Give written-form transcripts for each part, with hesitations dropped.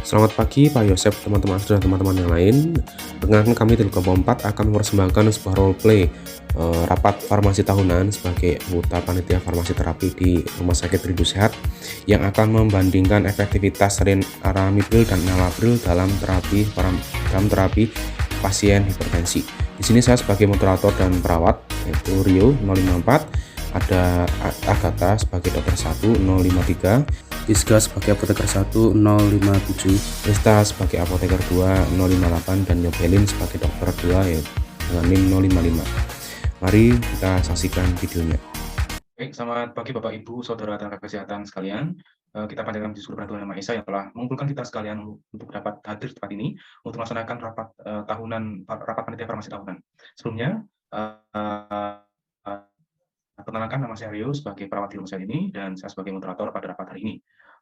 Selamat pagi Pak Yosep, teman-teman dan teman-teman yang lain. Perkenalkan kami dari kelompok 4 akan mempersembahkan sebuah role play rapat farmasi tahunan sebagai anggota panitia farmasi terapi di Rumah Sakit Rindu Sehat yang akan membandingkan efektivitas Ramipril dan Enalapril dalam terapi pasien hipertensi. Di sini saya sebagai moderator dan perawat yaitu Rio 054, ada Agatha sebagai dokter 1 053, Iska sebagai apoteker 1 057, Rista sebagai apoteker 2 058, dan Yobelin sebagai dokter 2 dengan NIM 055. Mari kita saksikan videonya. Baik, selamat pagi Bapak Ibu, Saudara tenaga kesehatan sekalian. Kita panjatkan puji syukur kepada Tuhan Yang Maha Esa yang telah mengumpulkan kita sekalian untuk dapat hadir di tempat ini untuk melaksanakan rapat panitia farmasi tahunan. Sebelumnya, perkenalkan, nama saya Rio sebagai perawat di rumah sakit ini dan saya sebagai moderator pada rapat hari ini.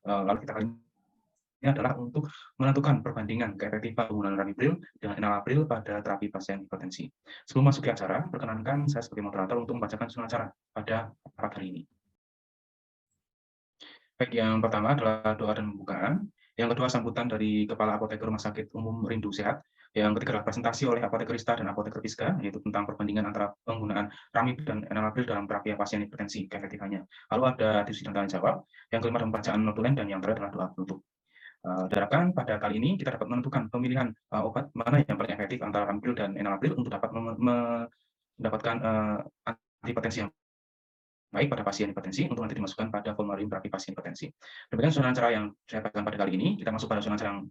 Lalu kita kali ini adalah untuk menentukan perbandingan keefektifan penggunaan Ramipril dengan Enalapril pada terapi pasien hipertensi. Sebelum masuk ke acara, perkenankan saya sebagai moderator untuk membacakan susunan acara pada rapat hari ini. Baik, yang pertama adalah doa dan pembukaan. Yang kedua, sambutan dari Kepala Apoteker Rumah Sakit Umum Rindu Sehat. Yang ketiga adalah presentasi oleh Apoteker Rista dan Apoteker Piska, yaitu tentang perbandingan antara penggunaan Ramip dan Enalapril dalam terapi pasien hipertensi, keefektifannya. Lalu ada diskusi dan tanya jawab. Yang kelima adalah pembacaan notulen, dan yang terakhir adalah doa penutup. Diharapkan pada kali ini kita dapat menentukan pemilihan obat mana yang paling efektif antara Ramipil dan Enalapril untuk dapat mendapatkan antihipertensi yang baik pada pasien hipertensi untuk nanti dimasukkan pada formularium terapi pasien hipertensi. Demikian susunan acara yang saya bagikan pada kali ini. Kita masuk pada susunan acara yang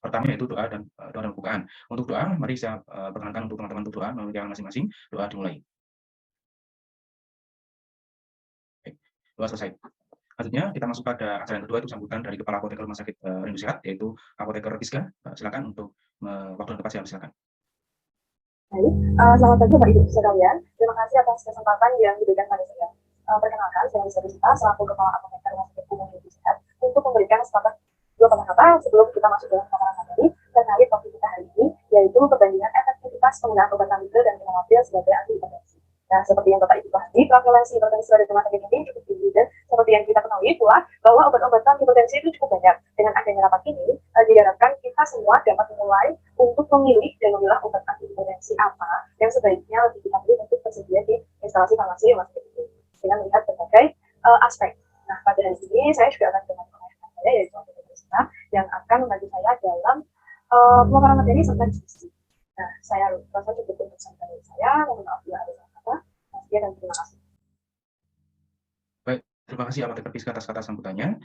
pertama, yaitu doa dan pembukaan. Untuk doa, mari saya perkenalkan untuk teman-teman untuk doa melalui jalan masing-masing. Doa dimulai. Baik, doa selesai. Selanjutnya kita masuk pada acara yang kedua, itu sambutan dari Kepala Apoteker Rumah Sakit Rindu Sehat, yaitu Apoteker Piska. Silakan untuk waktu yang tepat, saya silakan. Baik, selamat pagi Bapak Ibu sekalian. Terima kasih atas kesempatan yang diberikan pada saya. Perkenalkan, saya Lisa Rista, selaku Kepala Apoteker Rumah Sakit Umum Rindu Sehat, untuk memberikan sepatah dua kata-kata sebelum kita masuk dalam paparan materi terkait topik kita hari ini, yaitu perbandingan efektivitas penggunaan obat Ramipril dan Enalapril sebagai antihipertensi. Nah, seperti yang Bapak Ibu pahami, prevalensi hipertensi pada rumah sakit ini cukup tinggi, dan seperti yang kita ketahui pula bahwa obat-obatan hipertensi itu cukup banyak. Dengan adanya rapat ini, diharapkan kita semua dapat memulai untuk memilih dan memilah obat antihipertensi apa yang sebaiknya lebih kita pilih untuk tersedia di instalasi farmasi rumah sakit ini, dengan melihat berbagai aspek. Nah, pada hari ini saya juga akan dengan rekan saya, yaitu Apoteker Rista, yang akan membantu saya dalam pemaparan materi serta diskusi. Nah, saya rasa cukup untuk sampai dari saya. Mohon maaf bila ada kata. Sekian dan terima kasih. Baik, terima kasih Apoteker Piska atas kata sambutannya.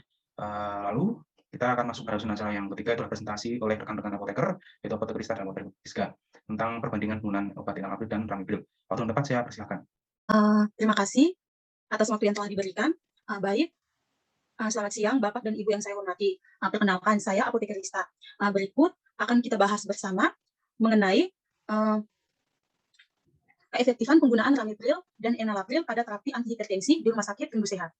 Lalu kita akan masuk pada susunan acara yang ketiga, itu presentasi oleh rekan-rekan apoteker, yaitu Apoteker Rista dan Apoteker Piska, tentang perbandingan penggunaan obat Enalapril dan Ramipril. Waktu yang tepat, saya persilakan. Terima kasih atas waktu yang telah diberikan. Baik, selamat siang Bapak dan Ibu yang saya hormati. Perkenalkan, saya Apoteker Rista. Berikut akan kita bahas bersama mengenai keefektifan penggunaan Ramipril dan Enalapril pada terapi antihipertensi di Rumah Sakit Rindu Sehat.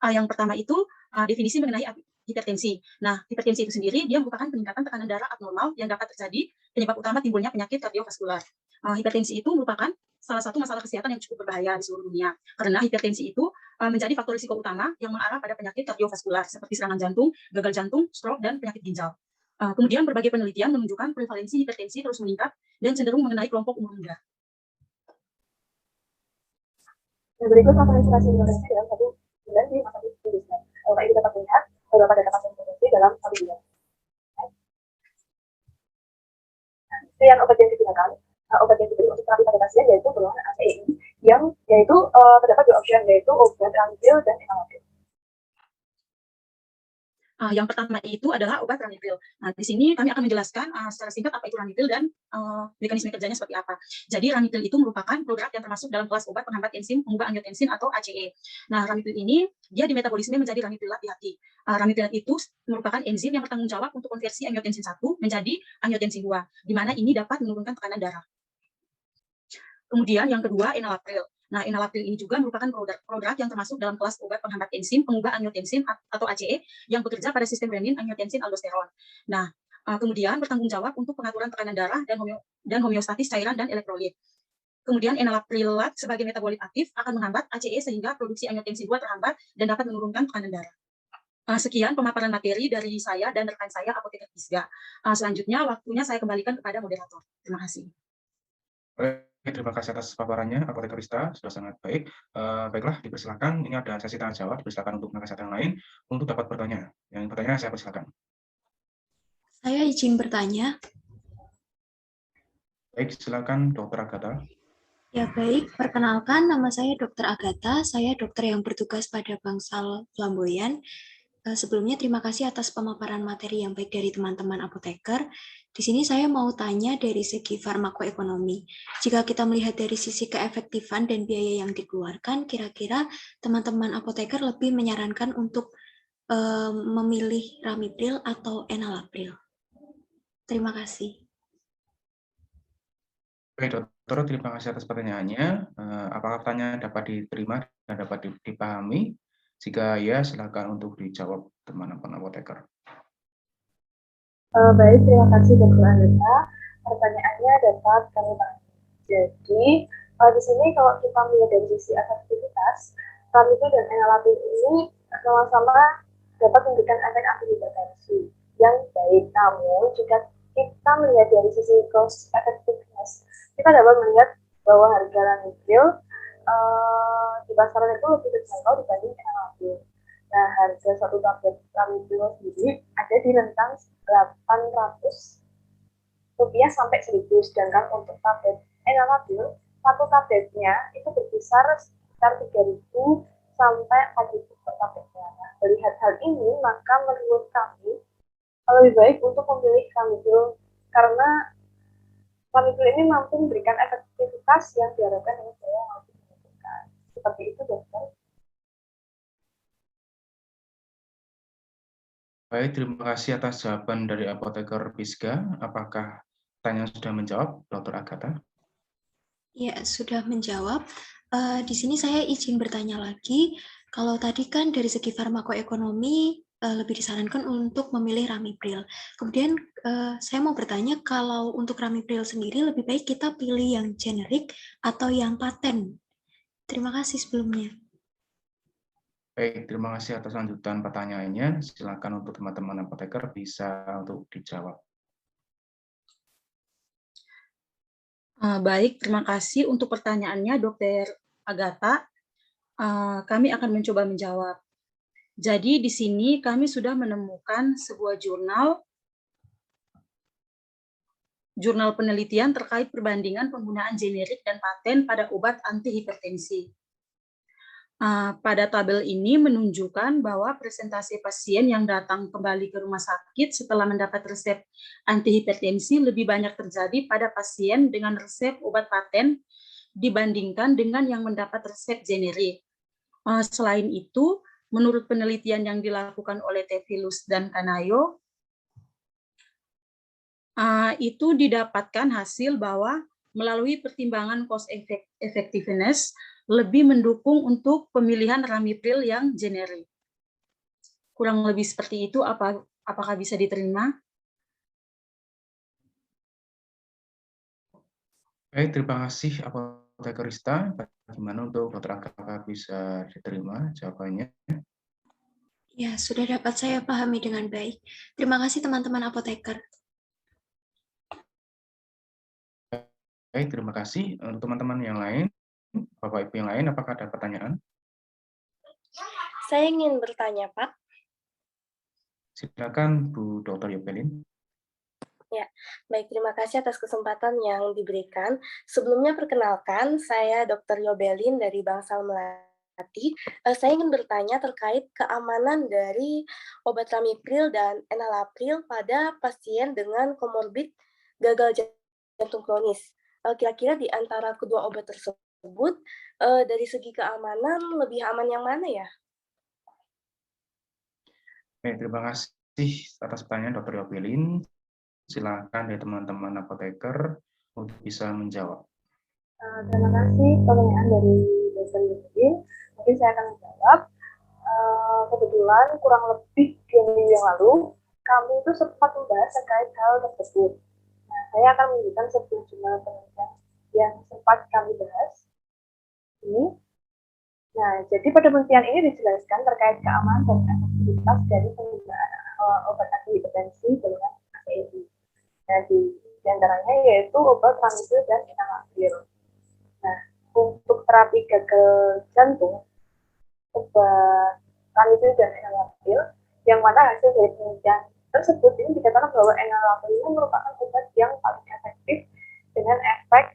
Yang pertama itu definisi mengenai hipertensi. Nah, hipertensi itu sendiri dia merupakan peningkatan tekanan darah abnormal yang dapat terjadi penyebab utama timbulnya penyakit kardiovaskular. Hipertensi itu merupakan salah satu masalah kesehatan yang cukup berbahaya di seluruh dunia, karena hipertensi itu menjadi faktor risiko utama yang mengarah pada penyakit kardiovaskular seperti serangan jantung, gagal jantung, stroke, dan penyakit ginjal. Kemudian berbagai penelitian menunjukkan prevalensi hipertensi terus meningkat dan cenderung mengenai kelompok umur muda. Berikut referensi hipertensi dalam satu bulan di masa Rindu Sehat. Bapak Ibu dapat melihat beberapa data pasien hipertensi dalam satu bulan. Pilihan obat yang digunakan, obat yang diberi untuk terapi pada pasien yaitu golongan ACE, yang yaitu terdapat dua opsi, yaitu obat Ramipril dan Enalapril. Yang pertama itu adalah obat Ramipril. Nah, di sini kami akan menjelaskan secara singkat apa itu Ramipril dan mekanisme kerjanya seperti apa. Jadi Ramipril itu merupakan produk yang termasuk dalam kelas obat penghambat enzim pengubah angiotensin atau ACE. Nah, Ramipril ini dia dimetabolisme menjadi ramiprilat di hati. Ramiprilat itu merupakan enzim yang bertanggung jawab untuk konversi angiotensin 1 menjadi angiotensin 2, di mana ini dapat menurunkan tekanan darah. Kemudian yang kedua, Enalapril. Nah, Enalapril ini juga merupakan produk yang termasuk dalam kelas obat penghambat enzim pengubah angiotensin atau ACE yang bekerja pada sistem renin angiotensin aldosteron. Nah, kemudian bertanggung jawab untuk pengaturan tekanan darah dan homeostatis cairan dan elektrolit. Kemudian Enalaprilat sebagai metabolit aktif akan menghambat ACE sehingga produksi angiotensin 2 terhambat dan dapat menurunkan tekanan darah. Sekian pemaparan materi dari saya dan rekan saya Apoteker Pisga. Selanjutnya waktunya saya kembalikan kepada moderator. Terima kasih. Baik, terima kasih atas paparannya, Apoteker Rista, sudah sangat baik. Baiklah, dipersilakan. Ini ada sesi tanya jawab, dipersilakan untuk tenaga kesehatan yang lain untuk dapat bertanya. Yang bertanya saya persilakan. Saya izin bertanya. Baik, silakan Dokter Agatha. Ya baik, perkenalkan nama saya Dr. Agatha, saya dokter yang bertugas pada Bangsal Flamboyan. Sebelumnya terima kasih atas pemaparan materi yang baik dari teman-teman apoteker. Di sini saya mau tanya dari segi farmakoekonomi. Jika kita melihat dari sisi keefektifan dan biaya yang dikeluarkan, kira-kira teman-teman apoteker lebih menyarankan untuk memilih Ramipril atau Enalapril. Terima kasih. Baik, Dokter, terima kasih atas pertanyaannya. Apakah pertanyaan dapat diterima dan dapat dipahami? Jika ya, silakan untuk dijawab teman-teman apoteker. Baik, terima kasih Dr. Anita. Pertanyaannya dapat kami pahami. Jadi, di sini kalau kita melihat dari sisi efektivitas, Ramipril dan Enalapril ini sama-sama dapat memberikan efek antihipertensi yang baik. Namun, jika kita melihat dari sisi cost effectiveness, kita dapat melihat bahwa harga Ramipril di pasaran itu lebih terjangkau dibanding Enalapril. Nah, harga satu tablet Ramipril sendiri ada di rentang 800 rupiah sampai 1.000, sedangkan untuk tablet Enalapril satu tabletnya itu berkisar sekitar 3.000 sampai 4.000 per tabletnya. Nah, melihat hal ini, maka menurut kami lebih baik untuk memilih Ramipril karena Ramipril ini mampu memberikan efektivitas yang diharapkan dengan biaya yang lebih menentukan. Seperti itu, Dokter. Baik, terima kasih atas jawaban dari Apoteker Pisga. Apakah pertanyaan sudah menjawab, Dokter Agatha? Ya, sudah menjawab. Di sini saya izin bertanya lagi. Kalau tadi kan dari segi farmakoekonomi lebih disarankan untuk memilih Ramipril. Kemudian saya mau bertanya kalau untuk Ramipril sendiri lebih baik kita pilih yang generik atau yang paten. Terima kasih sebelumnya. Baik, terima kasih atas lanjutan pertanyaannya. Silakan untuk teman-teman apoteker bisa untuk dijawab. Baik, terima kasih untuk pertanyaannya, Dokter Agatha. Kami akan mencoba menjawab. Jadi di sini kami sudah menemukan sebuah jurnal penelitian terkait perbandingan penggunaan generik dan paten pada obat antihipertensi. Pada tabel ini menunjukkan bahwa presentasi pasien yang datang kembali ke rumah sakit setelah mendapat resep antihipertensi lebih banyak terjadi pada pasien dengan resep obat paten dibandingkan dengan yang mendapat resep generik. Selain itu, menurut penelitian yang dilakukan oleh Tevilus dan Kanayo, itu didapatkan hasil bahwa melalui pertimbangan cost effectiveness lebih mendukung untuk pemilihan Ramipril yang generik. Kurang lebih seperti itu, apakah bisa diterima? Baik, terima kasih Apoteker Rista. Bagaimana untuk Dokter Agatha bisa diterima jawabannya? Ya, sudah dapat saya pahami dengan baik. Terima kasih teman-teman apoteker. Baik, terima kasih. Untuk teman-teman yang lain, Bapak Ibu yang lain, apakah ada pertanyaan? Saya ingin bertanya, Pak. Silakan Bu Dr. Yobelin. Ya, baik, terima kasih atas kesempatan yang diberikan. Sebelumnya perkenalkan, saya Dr. Yobelin dari Bangsal Melati. Saya ingin bertanya terkait keamanan dari obat Ramipril dan Enalapril pada pasien dengan komorbid gagal jantung kronis. Kira-kira di antara kedua obat tersebut, dari segi keamanan lebih aman yang mana ya? Baik, terima kasih atas pertanyaan Dr. Yobelin. Silakan dari teman-teman apoteker untuk bisa menjawab. Terima kasih pertanyaan dari Dr. Yudin. Mungkin saya akan menjawab. Kebetulan kurang lebih 2 minggu yang lalu, kami itu sempat membahas terkait hal tersebut. Nah, saya akan menunjukkan sebuah jurnal penelitian yang sempat kami bahas. Ini Nah, jadi pada penelitian ini dijelaskan terkait keamanan dan efektivitas dari penggunaan obat antihipertensi golongan ACEI. Nah, di antaranya yaitu obat ranitidine dan enalapril. Nah, untuk terapi gagal jantung, obat ranitidine dan enalapril, yang mana hasil dari penelitian tersebut ini dikatakan bahwa enalapril ini merupakan obat yang paling efektif dengan efek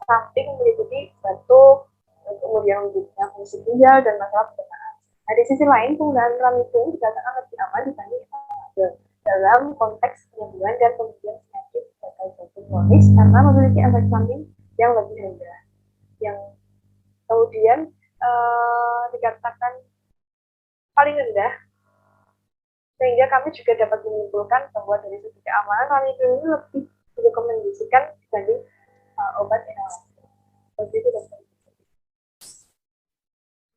samping meliputi batuk, kemudian wujudnya fungsi ginjal dan masalah pencernaan. Nah, di sisi lain, penggunaan ranitidine dikatakan lebih aman dibanding enalapril dalam konteks penyembuhan dan pemulihan penyakit gagal jantung kronis karena memiliki efek samping yang lebih rendah. Yang kemudian dikatakan paling rendah, sehingga kami juga dapat menyimpulkan bahwa dari segi keamanan ranitidine ini lebih direkomendasikan dibanding obat enalapril. Seperti itu, dokter.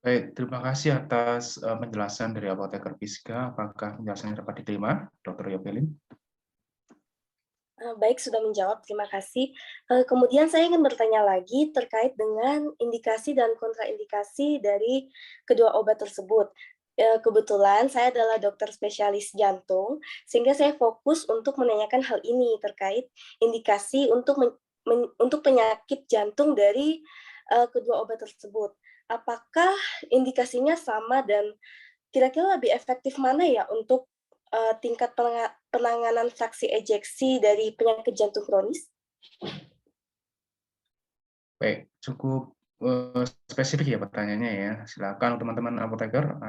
Baik, terima kasih atas penjelasan dari Apoteker Piska. Apakah penjelasannya dapat diterima, Dr. Yobelin? Baik, sudah menjawab. Terima kasih. Kemudian saya ingin bertanya lagi terkait dengan indikasi dan kontraindikasi dari kedua obat tersebut. Kebetulan saya adalah dokter spesialis jantung, sehingga saya fokus untuk menanyakan hal ini terkait indikasi untuk penyakit jantung dari kedua obat tersebut. Apakah indikasinya sama dan kira-kira lebih efektif mana ya untuk tingkat penanganan fraksi ejeksi dari penyakit jantung kronis? Baik, cukup spesifik ya pertanyaannya ya. Silakan teman-teman apoteker,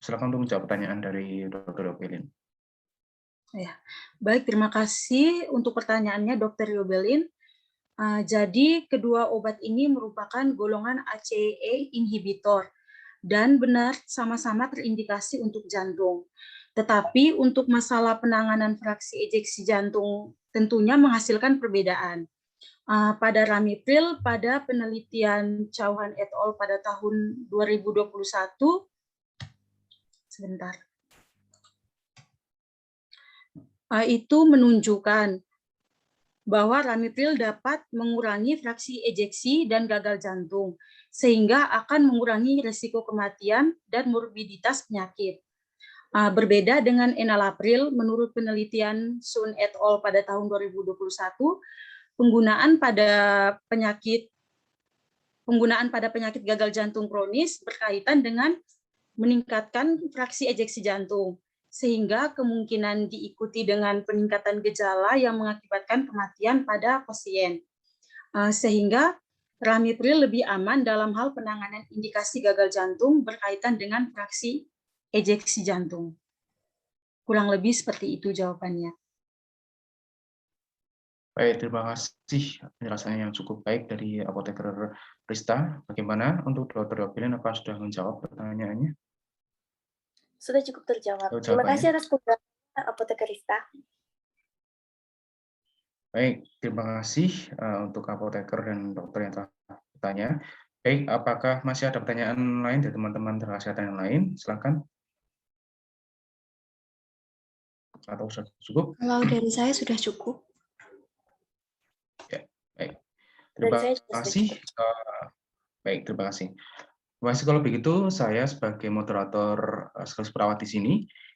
silakan untuk menjawab pertanyaan dari Dr. Yobelin. Ya, baik, terima kasih untuk pertanyaannya Dr. Yobelin. Jadi kedua obat ini merupakan golongan ACE inhibitor dan benar sama-sama terindikasi untuk jantung. Tetapi untuk masalah penanganan fraksi ejeksi jantung tentunya menghasilkan perbedaan. Pada ramipril, pada penelitian Chauhan et al. Pada tahun 2021, itu menunjukkan bahwa ramipril dapat mengurangi fraksi ejeksi dan gagal jantung, sehingga akan mengurangi risiko kematian dan morbiditas penyakit. Berbeda dengan enalapril, menurut penelitian Sun et al. Pada tahun 2021, penggunaan pada penyakit gagal jantung kronis berkaitan dengan meningkatkan fraksi ejeksi jantung, sehingga kemungkinan diikuti dengan peningkatan gejala yang mengakibatkan kematian pada pasien. Sehingga ramipril lebih aman dalam hal penanganan indikasi gagal jantung berkaitan dengan fraksi ejeksi jantung. Kurang lebih seperti itu jawabannya. Baik, terima kasih penjelasannya yang cukup baik dari Apoteker Rista. Bagaimana untuk Dr. Yobelin, apa sudah menjawab pertanyaannya? Sudah cukup terjawab. Terima Terima kasih atas penjelasannya, Apoteker Rista. Baik, terima kasih untuk apoteker dan dokter yang telah bertanya. Baik, apakah masih ada pertanyaan lain dari teman-teman tenaga kesehatan yang lain? Silakan. Atau sudah cukup? Kalau dari saya sudah cukup. Ya, baik. Dari Terima saya juga sudah kasih. cukup. Baik, terima kasih. Terima kasih. Kalau begitu, saya sebagai moderator sekaligus perawat di sini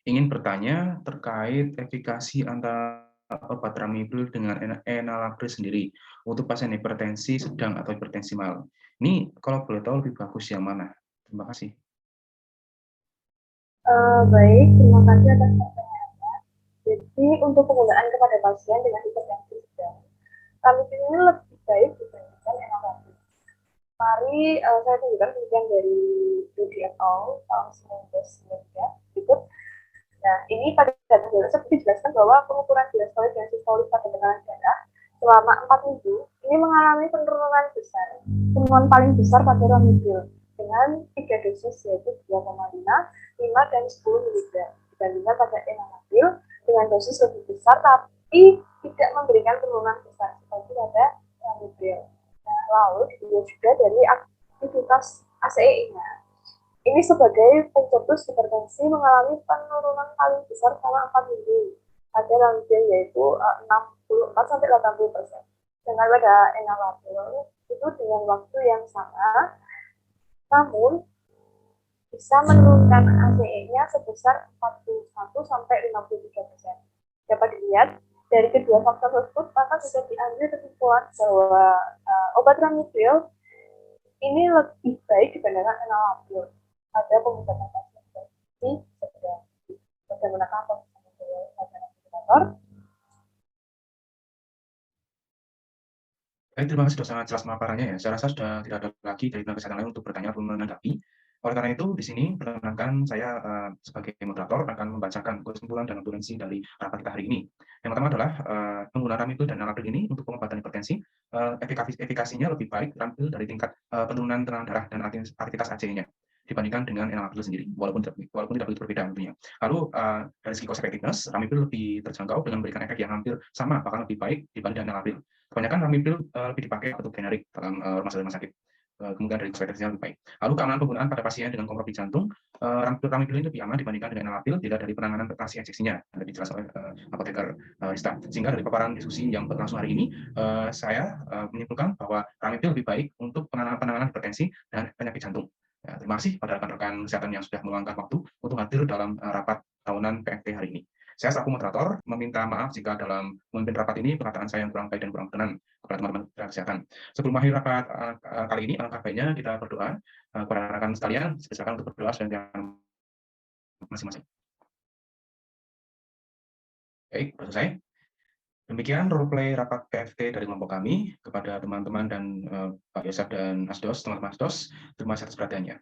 ingin bertanya terkait efikasi antara obat ramipril dengan enalapril sendiri untuk pasien hipertensi sedang atau hipertensi mild. Ini kalau boleh tahu lebih bagus yang mana? Terima kasih. Baik, terima kasih atas pertanyaannya. Jadi untuk penggunaan kepada pasien dengan hipertensi sedang, ranitidine ini lebih baik dibandingkan enalapril. Mari saya tunjukkan penelitian dari Judy et al. Tahun 1993 berikut. Nah, ini pada data seperti dijelaskan bahwa pengukuran diastolik dan sistolik pada tekanan darah selama 4 minggu ini mengalami penurunan paling besar pada ramipril dengan 3 dosis yaitu 2,5, 5, dan 10 mg dibandingkan pada enalapril dengan dosis lebih besar tapi tidak memberikan penurunan besar seperti pada ramipril. Nah, lalu dilihat juga dari aktivitas ACEI-nya. Ini sebagai pencetus hipertensi mengalami penurunan paling besar selama 4 minggu pada ramipril yaitu 64-80%. Dengan pada enalapril itu dengan waktu yang sama namun bisa menurunkan ACE-nya sebesar 41 sampai 53%. Dapat dilihat dari kedua faktor tersebut, maka bisa diambil kesimpulan bahwa obat Ramipil ini lebih baik dibandingkan enalapril pada pengobatan pasien depresi sedang menggunakan ventilator. Baik, terima kasih sudah sangat jelas pemaparannya ya. Saya rasa sudah tidak ada lagi dari tenaga kesehatan lain untuk bertanya ataupun menanggapi. Oleh karena itu, di sini perkenalkan saya sebagai moderator akan membacakan kesimpulan dan referensi dari rapat kita hari ini. Yang pertama adalah penggunaan Ramipil dan enalapril ini untuk pengobatan hipertensi, efikasinya lebih baik terampil dari tingkat penurunan tekanan darah dan aktivitas ACE-nya dibandingkan dengan enalapril sendiri, walaupun tidak begitu berbeda tentunya. Lalu dari segi cost effectiveness, Ramipil lebih terjangkau dengan memberikan efek yang hampir sama, bahkan lebih baik dibanding dengan enalapril. Kebanyakan Ramipil lebih dipakai atau generik dalam rumah sakit. Kemudian dari kualitasnya lebih baik. Lalu keamanan penggunaan pada pasien dengan komorbid jantung, Ramipil ini lebih aman dibandingkan dengan enalapril tidak dari penanganan operasi injeksinya, yang dijelaskan oleh apoteker Rista. Sehingga dari paparan diskusi yang berlangsung hari ini, saya menyimpulkan bahwa Ramipil lebih baik untuk penanganan hipertensi dan penyakit jantung. Ya, terima kasih pada rekan-rekan kesehatan yang sudah meluangkan waktu untuk hadir dalam rapat tahunan PFT hari ini. Saya selaku moderator meminta maaf jika dalam memimpin rapat ini perkataan saya yang kurang baik dan kurang berkenan kepada teman-teman kesehatan. Sebelum akhir rapat kali ini, alangkah baiknya kita berdoa kepada rekan sekalian, silakan untuk berdoa sedang masing-masing. Baik, selesai. Demikian role play rapat PFT dari kelompok kami kepada teman-teman dan Pak Yosef dan Asdos, teman-teman Asdos. Terima kasih atas perhatiannya.